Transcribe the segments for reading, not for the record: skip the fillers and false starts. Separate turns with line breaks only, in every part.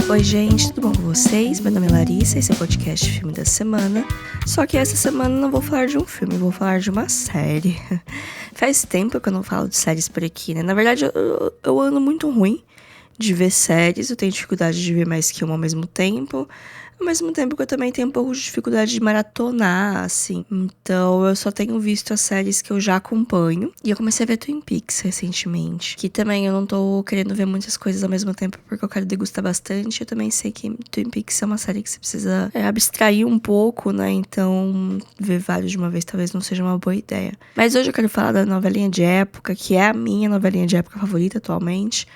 Oi gente, tudo bom com vocês? Meu nome é Larissa, esse é o podcast Filme da Semana. Só que essa semana eu não vou falar de um filme, eu vou falar de uma série. Faz tempo que eu não falo de séries por aqui, né? Na verdade, eu ando muito ruim de ver séries, eu tenho dificuldade de ver mais que uma ao mesmo tempo. Ao mesmo tempo que eu também tenho um pouco de dificuldade de maratonar, assim. Então, eu só tenho visto as séries que eu já acompanho. E eu comecei a ver Twin Peaks recentemente. Que também eu não tô querendo ver muitas coisas ao mesmo tempo, porque eu quero degustar bastante. Eu também sei que Twin Peaks é uma série que você precisa abstrair um pouco, né? Então, ver vários de uma vez talvez não seja uma boa ideia. Mas hoje eu quero falar da novelinha de época, que é a minha novelinha de época favorita atualmente.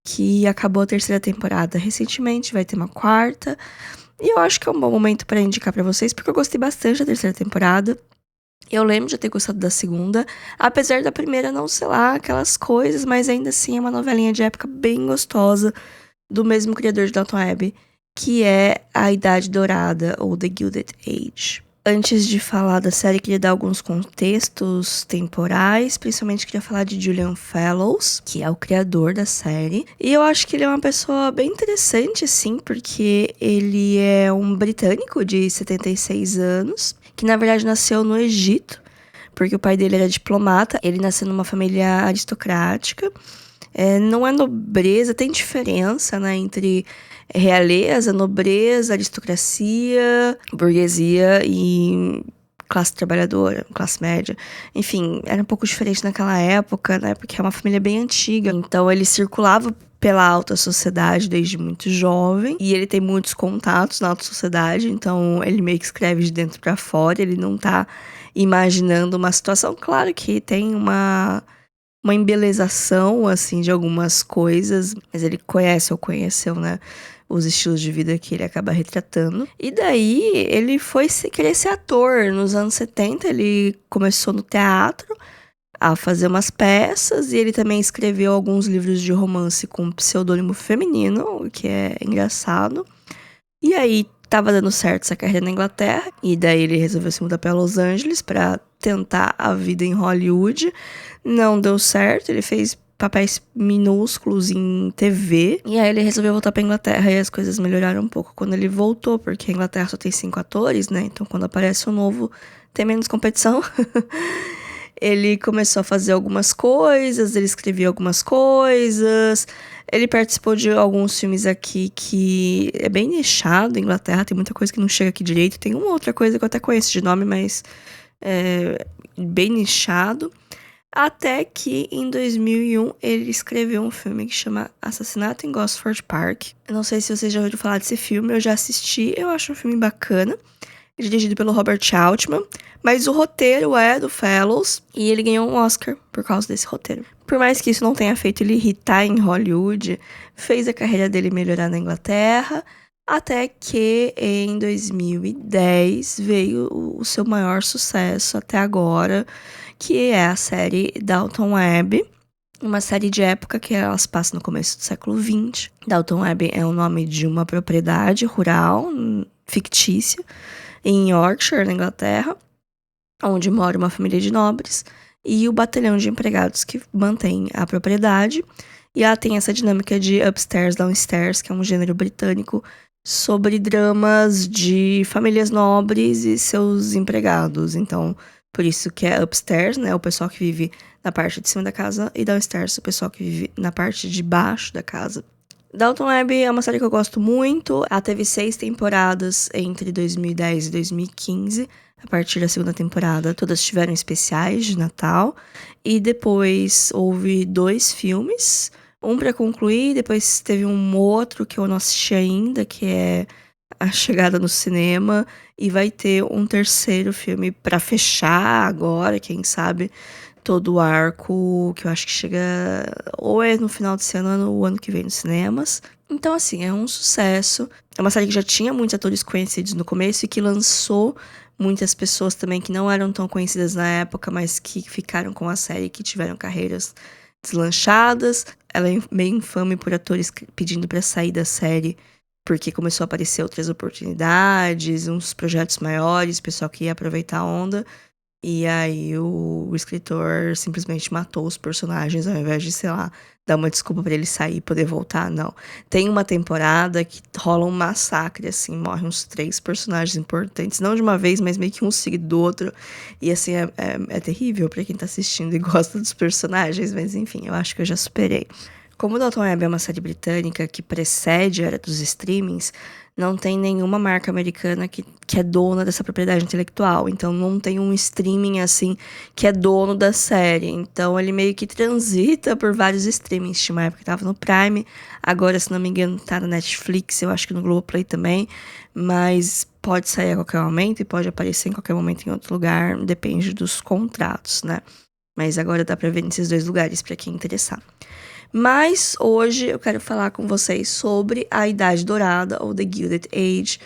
Que acabou a terceira temporada recentemente, vai ter uma quarta. E eu acho que é um bom momento pra indicar pra vocês, porque eu gostei bastante da terceira temporada. Eu lembro de ter gostado da segunda, apesar da primeira não ser lá aquelas coisas, mas ainda assim é uma novelinha de época bem gostosa, do mesmo criador de Downton Abbey, que é A Idade Dourada, ou The Gilded Age. Antes de falar da série, queria dar alguns contextos temporais, principalmente queria falar de Julian Fellowes, que é o criador da série. E eu acho que ele é uma pessoa bem interessante, assim, porque ele é um britânico de 76 anos, que na verdade nasceu no Egito, porque o pai dele era diplomata. Ele nasceu numa família aristocrática. Não é nobreza, tem diferença, né, entre realeza, nobreza, aristocracia, burguesia e classe trabalhadora, classe média. Enfim, era um pouco diferente naquela época, né, porque é uma família bem antiga. Então ele circulava pela alta sociedade desde muito jovem, e ele tem muitos contatos na alta sociedade, então ele meio que escreve de dentro pra fora, ele não tá imaginando uma situação. Claro que tem uma embelezação, assim, de algumas coisas, mas ele conhece ou conheceu, né, os estilos de vida que ele acaba retratando. E daí, ele foi querer ser ator. Nos anos 70, ele começou no teatro a fazer umas peças, e ele também escreveu alguns livros de romance com um pseudônimo feminino, o que é engraçado. E aí, tava dando certo essa carreira na Inglaterra, e daí ele resolveu se mudar para Los Angeles para tentar a vida em Hollywood. Não deu certo, ele fez papéis minúsculos em TV, e aí ele resolveu voltar pra Inglaterra, e as coisas melhoraram um pouco quando ele voltou, porque a Inglaterra só tem 5 atores, né? Então quando aparece um novo, tem menos competição. Ele começou a fazer algumas coisas, ele escrevia algumas coisas, ele participou de alguns filmes aqui que é bem nichado. Inglaterra tem muita coisa que não chega aqui direito. Tem uma outra coisa que eu até conheço de nome, mas é bem nichado. Até que em 2001 ele escreveu um filme que chama Assassinato em Gosford Park. Eu não sei se vocês já ouviram falar desse filme, eu já assisti, eu acho um filme bacana. Dirigido pelo Robert Altman, mas o roteiro é do Fellowes, e ele ganhou um Oscar por causa desse roteiro. Por mais que isso não tenha feito ele irritar em Hollywood, fez a carreira dele melhorar na Inglaterra, até que em 2010 veio o seu maior sucesso até agora, que é a série Downton Abbey. Uma série de época que elas passam no começo do século XX. Downton Abbey é o nome de uma propriedade rural fictícia em Yorkshire, na Inglaterra, onde mora uma família de nobres e o batalhão de empregados que mantém a propriedade. E ela tem essa dinâmica de upstairs, downstairs, que é um gênero britânico sobre dramas de famílias nobres e seus empregados. Então, por isso que é upstairs, né, o pessoal que vive na parte de cima da casa, e downstairs, o pessoal que vive na parte de baixo da casa. Downton Abbey é uma série que eu gosto muito. Ela teve 6 temporadas entre 2010 e 2015. A partir da segunda temporada, todas tiveram especiais de Natal. E depois houve 2 filmes. Um pra concluir, depois teve um outro que eu não assisti ainda, que é A Chegada no Cinema. E vai ter um terceiro filme pra fechar agora, quem sabe, todo o arco, que eu acho que chega ou é no final desse ano ou ano que vem nos cinemas. Então, assim, é um sucesso. É uma série que já tinha muitos atores conhecidos no começo e que lançou muitas pessoas também que não eram tão conhecidas na época, mas que ficaram com a série, que tiveram carreiras deslanchadas. Ela é meio infame por atores pedindo pra sair da série, porque começou a aparecer outras oportunidades, uns projetos maiores, pessoal que ia aproveitar a onda. E aí o escritor simplesmente matou os personagens ao invés de, sei lá, dar uma desculpa pra ele sair e poder voltar, não. Tem uma temporada que rola um massacre, assim, morrem uns 3 personagens importantes, não de uma vez, mas meio que um seguido do outro. E assim, é terrível pra quem tá assistindo e gosta dos personagens, mas enfim, eu acho que eu já superei. Como Downton Abbey é uma série britânica que precede a era dos streamings, não tem nenhuma marca americana que é dona dessa propriedade intelectual. Então não tem um streaming assim que é dono da série. Então ele meio que transita por vários streamings. Tinha uma época que tava no Prime, agora, se não me engano, tá na Netflix, eu acho que no Globoplay também. Mas pode sair a qualquer momento e pode aparecer em qualquer momento em outro lugar, depende dos contratos, né? Mas agora dá pra ver nesses 2 lugares pra quem interessar. Mas hoje eu quero falar com vocês sobre a Idade Dourada, ou The Gilded Age,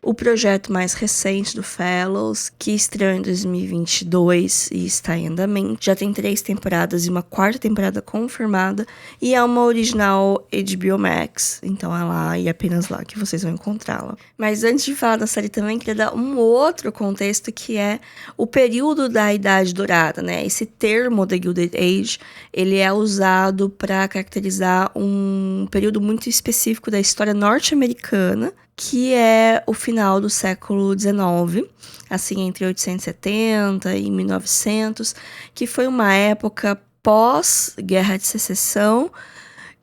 o projeto mais recente do Fellows, que estreou em 2022 e está em andamento. Já tem 3 temporadas e uma 4ª temporada confirmada, e é uma original HBO Max, então é lá e apenas lá que vocês vão encontrá-la. Mas antes de falar da série também, queria dar um outro contexto, que é o período da Idade Dourada, né? Esse termo, The Gilded Age, ele é usado para caracterizar um período muito específico da história norte-americana, que é o final do século XIX, assim, entre 1870 e 1900, que foi uma época pós-Guerra de Secessão,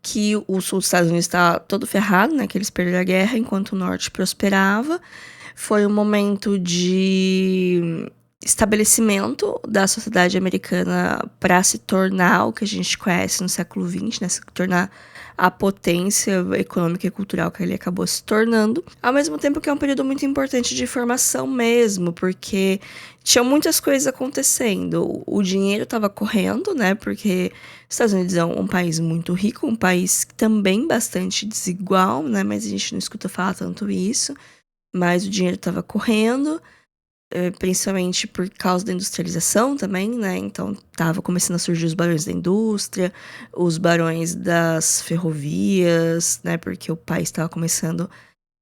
que o sul dos Estados Unidos estava todo ferrado, né, que eles perderam a guerra, enquanto o norte prosperava. Foi um momento de estabelecimento da sociedade americana para se tornar o que a gente conhece no século XX, né? Se tornar a potência econômica e cultural que ele acabou se tornando. Ao mesmo tempo que é um período muito importante de formação mesmo, porque tinha muitas coisas acontecendo. O dinheiro estava correndo, né? Porque os Estados Unidos é um país muito rico, um país também bastante desigual, né? Mas a gente não escuta falar tanto isso. Mas o dinheiro estava correndo, principalmente por causa da industrialização também, né? Então, estava começando a surgir os barões da indústria, os barões das ferrovias, né? Porque o país estava começando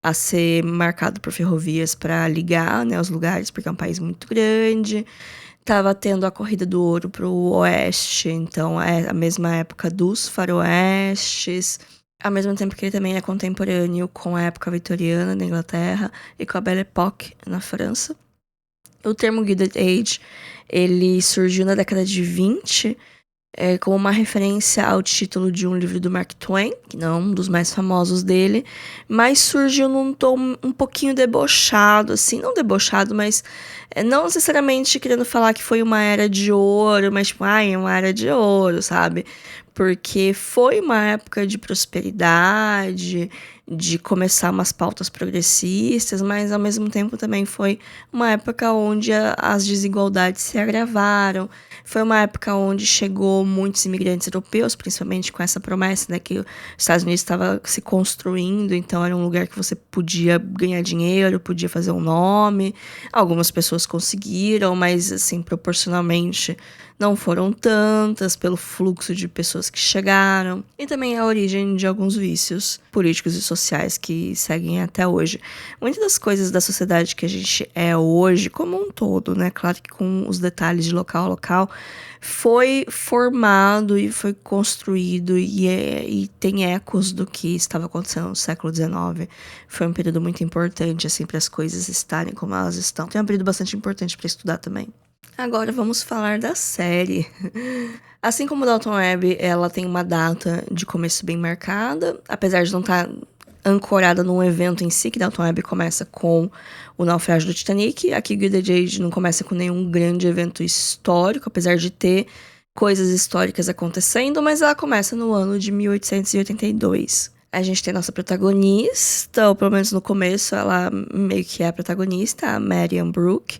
a ser marcado por ferrovias para ligar, né, os lugares, porque é um país muito grande. Tava tendo a corrida do ouro pro oeste, então é a mesma época dos faroestes. Ao mesmo tempo que ele também é contemporâneo com a época vitoriana na Inglaterra e com a Belle Époque na França. O termo Gilded Age, ele surgiu na década de 20, como uma referência ao título de um livro do Mark Twain, que não é um dos mais famosos dele, mas surgiu num tom um pouquinho debochado, assim, não debochado, mas não necessariamente querendo falar que foi uma era de ouro, mas tipo, é uma era de ouro, sabe? Porque foi uma época de prosperidade, de começar umas pautas progressistas, mas ao mesmo tempo também foi uma época onde as desigualdades se agravaram. Foi uma época onde chegou muitos imigrantes europeus, principalmente com essa promessa, né, que os Estados Unidos estava se construindo, então era um lugar que você podia ganhar dinheiro, podia fazer um nome. Algumas pessoas conseguiram, mas assim, proporcionalmente não foram tantas pelo fluxo de pessoas que chegaram, e também a origem de alguns vícios políticos e sociais que seguem até hoje. Muitas das coisas da sociedade que a gente é hoje, como um todo, né, claro que com os detalhes de local a local, foi formado e foi construído e tem ecos do que estava acontecendo no século XIX. Foi um período muito importante, assim, para as coisas estarem como elas estão. Tem um período bastante importante para estudar também. Agora vamos falar da série. Assim como Downton Abbey, ela tem uma data de começo bem marcada, apesar de não estar ancorada num evento em si, que Downton Abbey começa com o naufrágio do Titanic. Aqui Gilded Age não começa com nenhum grande evento histórico, apesar de ter coisas históricas acontecendo, mas ela começa no ano de 1882. A gente tem a nossa protagonista, ou pelo menos no começo ela meio que é a protagonista, a Marian Brooke.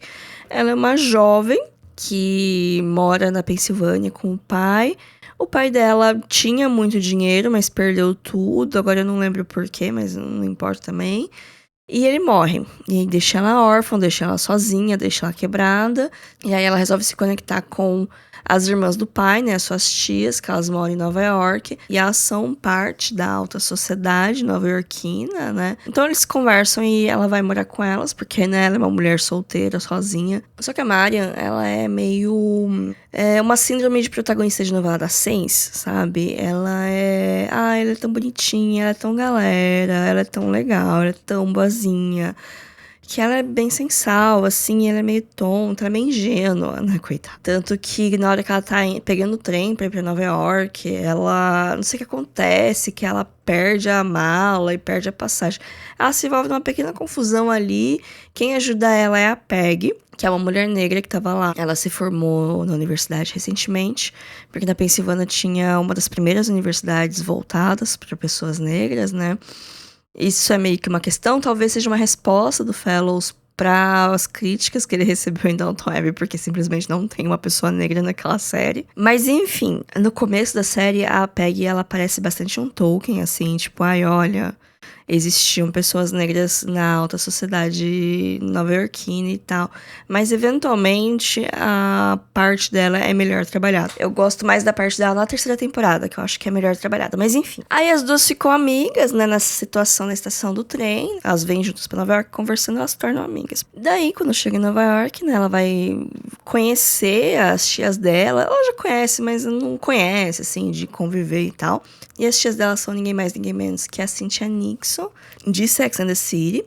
Ela é uma jovem que mora na Pensilvânia com o pai. O pai dela tinha muito dinheiro, mas perdeu tudo. Agora eu não lembro porquê, mas não importa também. E ele morre. E aí deixa ela órfã, deixa ela sozinha, deixa ela quebrada. E aí ela resolve se conectar com as irmãs do pai, né, suas tias, que elas moram em Nova York, e elas são parte da alta sociedade nova-iorquina, né? Então eles conversam e ela vai morar com elas, porque, né, ela é uma mulher solteira, sozinha. Só que a Marian, ela é meio... uma síndrome de protagonista de novela das seis, sabe? Ela é tão bonitinha, ela é tão galera, ela é tão legal, ela é tão boazinha, que ela é bem sensal, assim, ela é meio tonta, ela é meio ingênua, né, coitada. Tanto que na hora que ela tá pegando o trem pra ir pra Nova York, ela, não sei o que acontece, que ela perde a mala e perde a passagem. Ela se envolve numa pequena confusão ali, quem ajuda ela é a Peg, que é uma mulher negra que tava lá. Ela se formou na universidade recentemente, porque na Pensilvânia tinha uma das primeiras universidades voltadas para pessoas negras, né? Isso é meio que uma questão, talvez seja uma resposta do Fellows para as críticas que ele recebeu em Downton Abbey, porque simplesmente não tem uma pessoa negra naquela série. Mas enfim, no começo da série, a Peggy, ela parece bastante um Tolkien, assim, tipo, ai, olha, existiam pessoas negras na alta sociedade nova-iorquina e tal. Mas, eventualmente, a parte dela é melhor trabalhada. Eu gosto mais da parte dela na terceira temporada, que eu acho que é melhor trabalhada. Mas, enfim. Aí as duas ficam amigas, né, nessa situação na estação do trem. Elas vêm juntas pra Nova York conversando, elas se tornam amigas. Daí, quando chega em Nova York, né, ela vai conhecer as tias dela. Ela já conhece, mas não conhece, assim, de conviver e tal. E as tias dela são ninguém mais, ninguém menos que a Cynthia Nixon, de Sex and the City,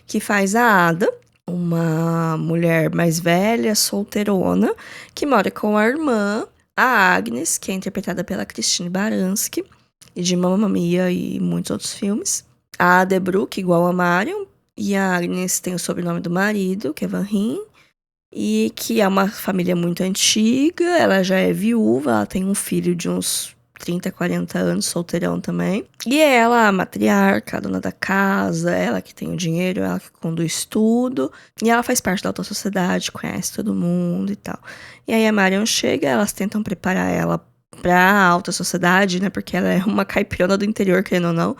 que faz a Ada, uma mulher mais velha, solteirona, que mora com a irmã, a Agnes, que é interpretada pela Christine Baranski, e de Mamma Mia e muitos outros filmes. A Ada é Brooke, igual a Marion, e a Agnes tem o sobrenome do marido, que é Van Ryn, e que é uma família muito antiga, ela já é viúva, ela tem um filho de uns 30, 40 anos, solteirão também. E é ela a matriarca, a dona da casa, ela que tem o dinheiro, ela que conduz tudo. E ela faz parte da alta sociedade, conhece todo mundo e tal. E aí a Marion chega, elas tentam preparar ela pra alta sociedade, né? Porque ela é uma caipirona do interior, querendo ou não.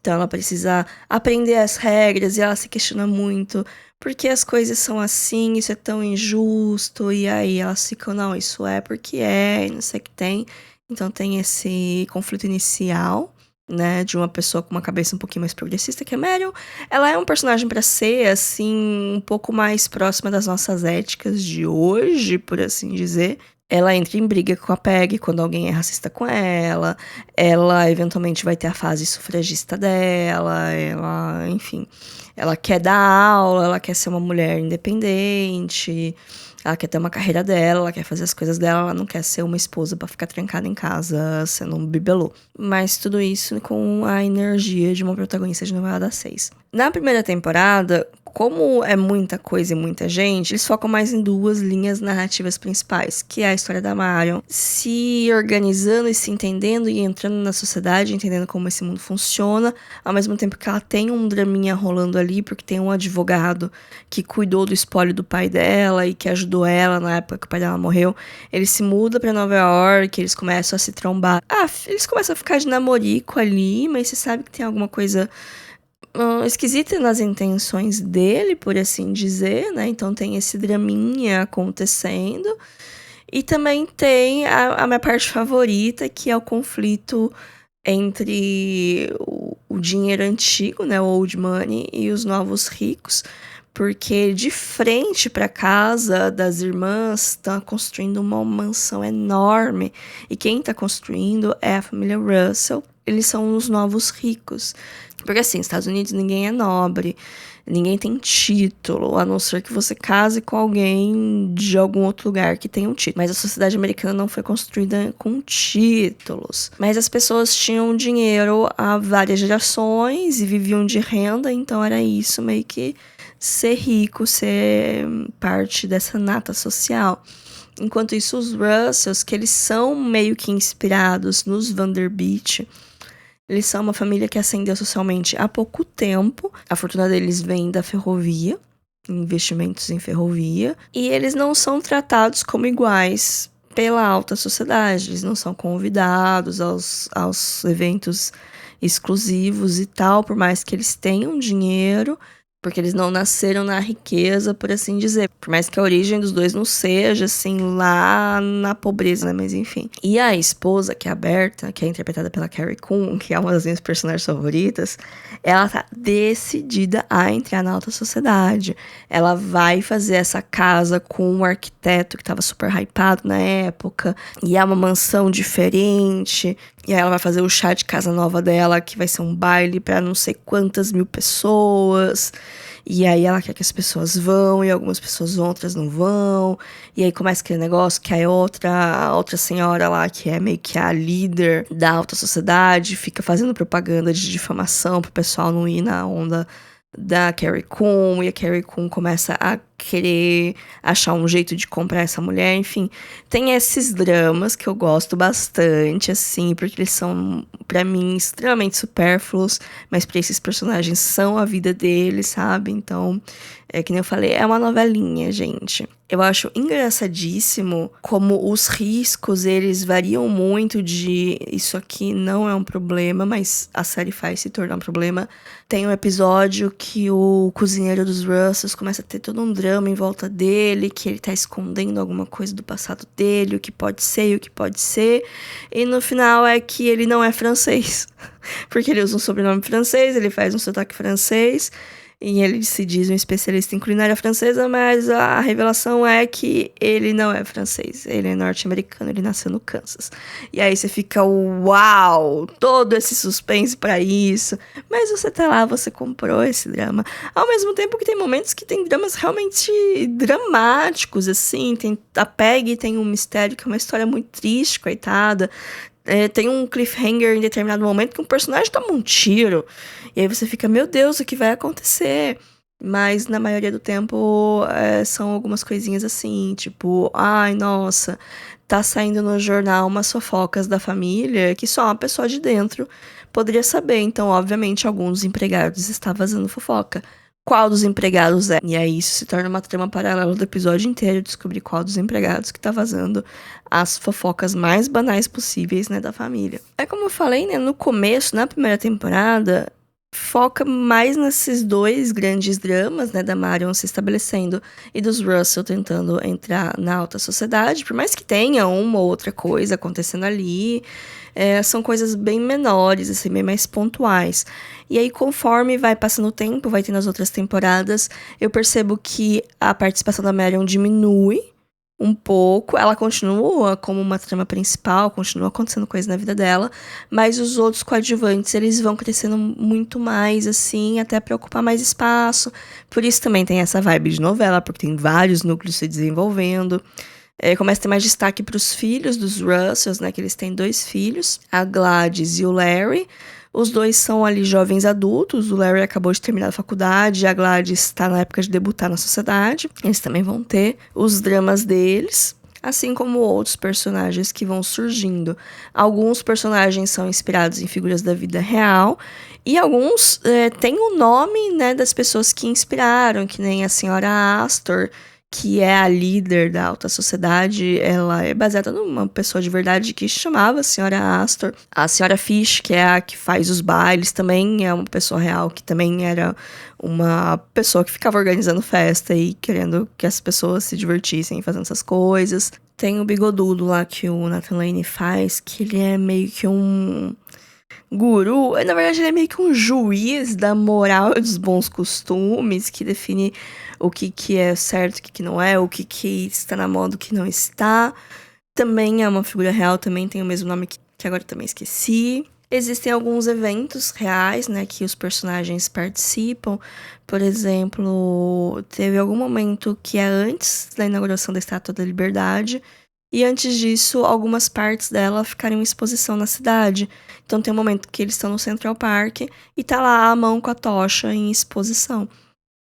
Então ela precisa aprender as regras e ela se questiona muito. Por que as coisas são assim, isso é tão injusto. E aí elas ficam, não, isso é porque é, e não sei o que tem. Então tem esse conflito inicial, né, de uma pessoa com uma cabeça um pouquinho mais progressista, que é Marion. Ela é um personagem para ser, assim, um pouco mais próxima das nossas éticas de hoje, por assim dizer. Ela entra em briga com a Peg quando alguém é racista com ela. Ela, eventualmente, vai ter a fase sufragista dela. Ela, enfim, ela quer dar aula, ela quer ser uma mulher independente. Ela quer ter uma carreira dela, ela quer fazer as coisas dela, ela não quer ser uma esposa pra ficar trancada em casa sendo um bibelô. Mas tudo isso com a energia de uma protagonista de novela das seis. Na primeira temporada, como é muita coisa e muita gente, eles focam mais em duas linhas narrativas principais, que é a história da Marion se organizando e se entendendo e entrando na sociedade, entendendo como esse mundo funciona, ao mesmo tempo que ela tem um draminha rolando ali, porque tem um advogado que cuidou do espólio do pai dela e que ajudou ela na época que o pai dela morreu. Ele se muda pra Nova York, eles começam a se trombar. Eles começam a ficar de namorico ali, mas você sabe que tem alguma coisa esquisita nas intenções dele, por assim dizer, né? Então tem esse draminha acontecendo. E também tem a minha parte favorita, que é o conflito entre o dinheiro antigo, né, o old money, e os novos ricos, porque de frente para casa das irmãs está construindo uma mansão enorme, e quem está construindo é a família Russell. Eles são os novos ricos. Porque assim, nos Estados Unidos ninguém é nobre, ninguém tem título, a não ser que você case com alguém de algum outro lugar que tenha um título. Mas a sociedade americana não foi construída com títulos. Mas as pessoas tinham dinheiro há várias gerações e viviam de renda, então era isso, meio que ser rico, ser parte dessa nata social. Enquanto isso, os Russells, que eles são meio que inspirados nos Vanderbilt, eles são uma família que ascendeu socialmente há pouco tempo. A fortuna deles vem da ferrovia, investimentos em ferrovia. E eles não são tratados como iguais pela alta sociedade. Eles não são convidados aos eventos exclusivos e tal, por mais que eles tenham dinheiro. Porque eles não nasceram na riqueza, por assim dizer. Por mais que a origem dos dois não seja, assim, lá na pobreza, né? Mas enfim. E a esposa, que é a Berta, que é interpretada pela Carrie Coon, que é uma das minhas personagens favoritas, ela tá decidida a entrar na alta sociedade. Ela vai fazer essa casa com um arquiteto que tava super hypado na época. E é uma mansão diferente. E aí ela vai fazer o chá de casa nova dela, que vai ser um baile pra não sei quantas mil pessoas. E aí ela quer que as pessoas vão, e algumas pessoas vão, outras não vão. E aí começa aquele negócio que a outra senhora lá, que é meio que a líder da alta sociedade, fica fazendo propaganda de difamação pro pessoal não ir na onda da Carrie Coon, e a Carrie Coon começa a querer achar um jeito de comprar essa mulher, enfim. Tem esses dramas que eu gosto bastante, assim, porque eles são, pra mim, extremamente supérfluos, mas pra esses personagens são a vida deles, sabe? Então, que nem eu falei, é uma novelinha, gente. Eu acho engraçadíssimo como os riscos, eles variam muito de isso aqui não é um problema, mas a série faz se tornar um problema. Tem um episódio que o cozinheiro dos Russells começa a ter todo um drama em volta dele, que ele tá escondendo alguma coisa do passado dele, o que pode ser e o que pode ser. E no final é que ele não é francês, porque ele usa um sobrenome francês, ele faz um sotaque francês. E ele se diz um especialista em culinária francesa, mas a revelação é que ele não é francês. Ele é norte-americano, ele nasceu no Kansas. E aí você fica, uau, todo esse suspense pra isso. Mas você tá lá, você comprou esse drama. Ao mesmo tempo que tem momentos que tem dramas realmente dramáticos, assim. Tem a Peggy tem um mistério que é uma história muito triste, coitada. Tem um cliffhanger em determinado momento que um personagem toma um tiro. E aí você fica, meu Deus, o que vai acontecer? Mas na maioria do tempo são algumas coisinhas assim, tipo, ai, nossa, tá saindo no jornal umas fofocas da família que só uma pessoa de dentro poderia saber. Então, obviamente, alguns empregados estavam vazando fofoca. Qual dos empregados é? E aí isso se torna uma trama paralela do episódio inteiro, descobrir qual dos empregados que tá vazando as fofocas mais banais possíveis, né, da família. É como eu falei, né, no começo, na primeira temporada, foca mais nesses dois grandes dramas, né, da Marion se estabelecendo e dos Russell tentando entrar na alta sociedade, por mais que tenha uma ou outra coisa acontecendo ali, são coisas bem menores, assim, bem mais pontuais. E aí, conforme vai passando o tempo, vai tendo as outras temporadas, eu percebo que a participação da Marion diminui um pouco, ela continua como uma trama principal, continua acontecendo coisa na vida dela, mas os outros coadjuvantes, eles vão crescendo muito mais, assim, até pra ocupar mais espaço. Por isso também tem essa vibe de novela, porque tem vários núcleos se desenvolvendo. Começa a ter mais destaque pros filhos dos Russells, né, que eles têm 2 filhos, a Gladys e o Larry. Os dois são ali jovens adultos, o Larry acabou de terminar a faculdade, a Gladys está na época de debutar na sociedade. Eles também vão ter os dramas deles, assim como outros personagens que vão surgindo. Alguns personagens são inspirados em figuras da vida real, e alguns têm o nome, né, das pessoas que inspiraram, que nem a senhora Astor, que é a líder da alta sociedade. Ela é baseada numa pessoa de verdade que chamava a senhora Astor. A senhora Fish, que é a que faz os bailes, também é uma pessoa real, que também era uma pessoa que ficava organizando festa e querendo que as pessoas se divertissem fazendo essas coisas. Tem o bigodudo lá que o Nathan Lane faz, que ele é meio que um guru. Na verdade, ele é meio que um juiz da moral e dos bons costumes, que define o que é certo, o que não é, o que está na moda, o que não está. Também é uma figura real, também tem o mesmo nome que agora eu também esqueci. Existem alguns eventos reais, né, que os personagens participam. Por exemplo, teve algum momento que é antes da inauguração da Estátua da Liberdade, e antes disso, algumas partes dela ficaram em exposição na cidade. Então tem um momento que eles estão no Central Park e tá lá a mão com a tocha em exposição.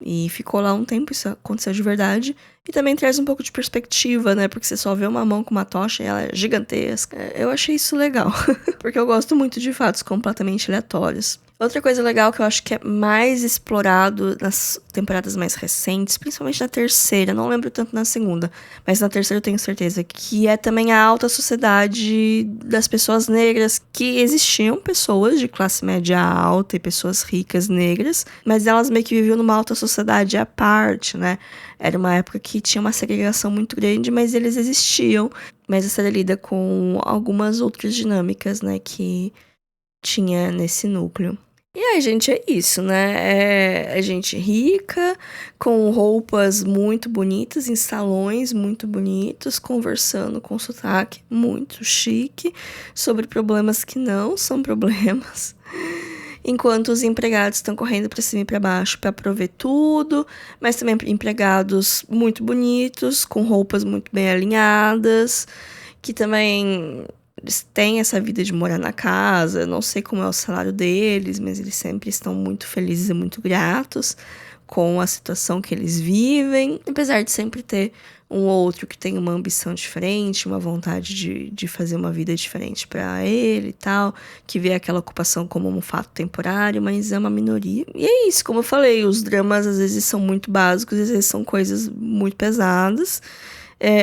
E ficou lá um tempo, isso aconteceu de verdade. E também traz um pouco de perspectiva, né? Porque você só vê uma mão com uma tocha e ela é gigantesca. Eu achei isso legal, porque eu gosto muito de fatos completamente aleatórios. Outra coisa legal que eu acho que é mais explorado nas temporadas mais recentes, principalmente na terceira, não lembro tanto na segunda, mas na terceira eu tenho certeza, que é também a alta sociedade das pessoas negras, que existiam pessoas de classe média alta e pessoas ricas negras, mas elas meio que viviam numa alta sociedade à parte, né? Era uma época que tinha uma segregação muito grande, mas eles existiam. Mas essa lida com algumas outras dinâmicas, né, que tinha nesse núcleo. E aí, gente, é isso, né? É gente rica, com roupas muito bonitas, em salões muito bonitos, conversando com sotaque muito chique, sobre problemas que não são problemas. Enquanto os empregados estão correndo para cima e para baixo para prover tudo, mas também empregados muito bonitos, com roupas muito bem alinhadas, que também eles têm essa vida de morar na casa, não sei como é o salário deles, mas eles sempre estão muito felizes e muito gratos com a situação que eles vivem, apesar de sempre ter um outro que tem uma ambição diferente, uma vontade de fazer uma vida diferente para ele e tal, que vê aquela ocupação como um fato temporário, mas é uma minoria. E é isso, como eu falei, os dramas às vezes são muito básicos, às vezes são coisas muito pesadas.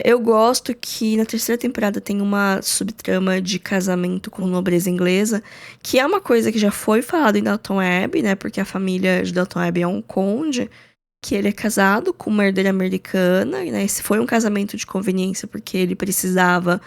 Eu gosto que na terceira temporada tem uma subtrama de casamento com nobreza inglesa, que é uma coisa que já foi falada em Downton Abbey, né? Porque a família de Downton Abbey é um conde, que ele é casado com uma herdeira americana, né? Esse foi um casamento de conveniência porque ele precisava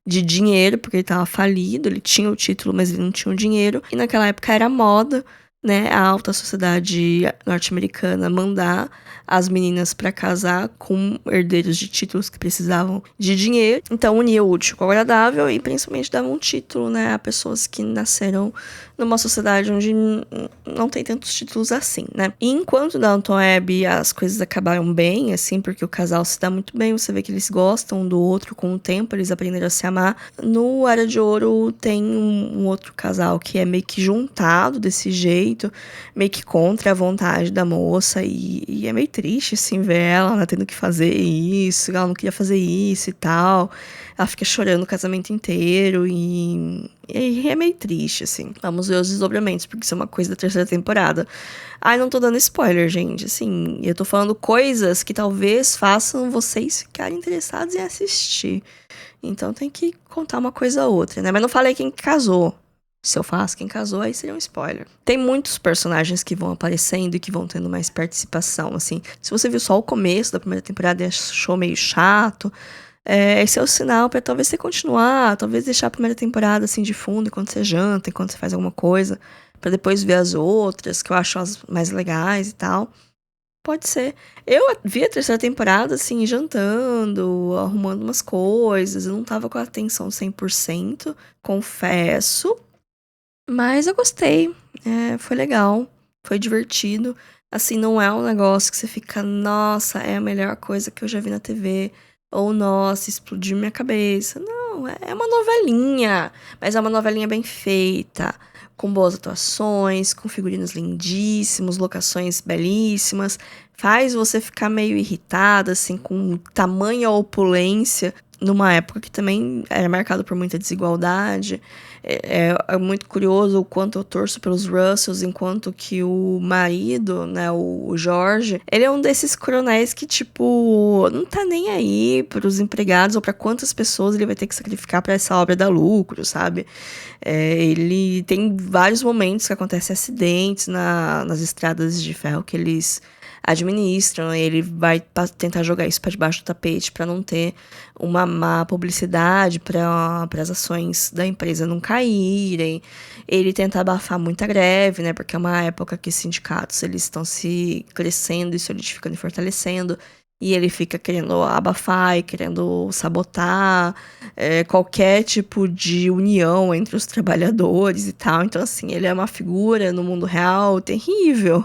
de dinheiro, porque ele estava falido, ele tinha o título, mas ele não tinha o dinheiro. E naquela época era moda, né, a alta sociedade norte-americana mandar as meninas para casar com herdeiros de títulos que precisavam de dinheiro. Então unia o útil com o agradável e principalmente dava um título, né, a pessoas que nasceram numa sociedade onde não tem tantos títulos assim, né? E enquanto Downton Abbey as coisas acabaram bem, assim, porque o casal se dá muito bem, você vê que eles gostam um do outro com o tempo, eles aprenderam a se amar. No Era de Ouro tem um outro casal que é meio que juntado desse jeito, meio que contra a vontade da moça, e é meio triste, assim, ver ela tendo que fazer isso, ela não queria fazer isso e tal. Ela fica chorando o casamento inteiro e é meio triste, assim. Vamos ver os desdobramentos, porque isso é uma coisa da terceira temporada. Ai, não tô dando spoiler, gente, assim, eu tô falando coisas que talvez façam vocês ficarem interessados em assistir. Então tem que contar uma coisa ou outra, né? Mas não falei quem casou. Se eu faço quem casou, aí seria um spoiler. Tem muitos personagens que vão aparecendo e que vão tendo mais participação, assim. Se você viu só o começo da primeira temporada e achou meio chato, esse é o sinal pra talvez você continuar, talvez deixar a primeira temporada, assim, de fundo, enquanto você janta, enquanto você faz alguma coisa, pra depois ver as outras, que eu acho as mais legais e tal. Pode ser. Eu vi a terceira temporada, assim, jantando, arrumando umas coisas. Eu não tava com a atenção 100%, confesso. Mas eu gostei. Foi legal. Foi divertido. Assim, não é um negócio que você fica, nossa, é a melhor coisa que eu já vi na TV. Ou, nossa, explodiu minha cabeça. Não, é uma novelinha. Mas é uma novelinha bem feita. Com boas atuações, com figurinos lindíssimos, locações belíssimas. Faz você ficar meio irritada, assim, com tamanha opulência, numa época que também era marcada por muita desigualdade. É muito curioso o quanto eu torço pelos Russells, enquanto que o marido, né, o Jorge, ele é um desses coronéis que, tipo, não tá nem aí pros empregados ou pra quantas pessoas ele vai ter que sacrificar pra essa obra dar lucro, sabe? Ele tem vários momentos que acontecem acidentes nas estradas de ferro que eles administram, ele vai tentar jogar isso para debaixo do tapete para não ter uma má publicidade, para as ações da empresa não caírem. Ele tenta abafar muita greve, né? Porque é uma época que os sindicatos eles estão se crescendo e solidificando e fortalecendo. E ele fica querendo abafar e querendo sabotar qualquer tipo de união entre os trabalhadores e tal. Então, assim, ele é uma figura no mundo real terrível.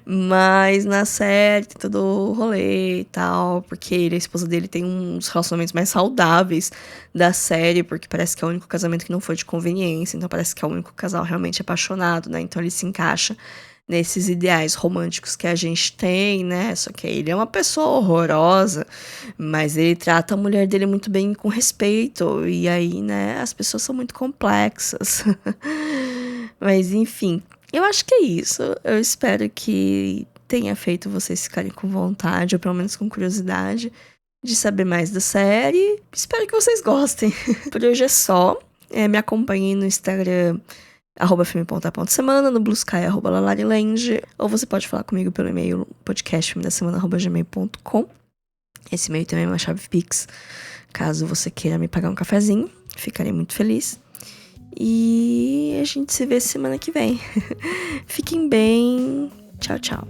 Mas na série tem todo o rolê e tal, porque ele e a esposa dele tem uns relacionamentos mais saudáveis da série, porque parece que é o único casamento que não foi de conveniência, então parece que é o único casal realmente apaixonado, né? Então ele se encaixa nesses ideais românticos que a gente tem, né? Só que ele é uma pessoa horrorosa, mas ele trata a mulher dele muito bem, com respeito, e aí, né, as pessoas são muito complexas. Mas enfim, eu acho que é isso. Eu espero que tenha feito vocês ficarem com vontade, ou pelo menos com curiosidade, de saber mais da série. Espero que vocês gostem. Por hoje é só. Me acompanhem no Instagram, @filme.a.semana, no Blue Sky, @lalariland, ou você pode falar comigo pelo e-mail podcastfilmedasemana@gmail.com. Esse e-mail também é uma chave Pix, caso você queira me pagar um cafezinho. Ficarei muito feliz. E a gente se vê semana que vem. Fiquem bem. Tchau, tchau.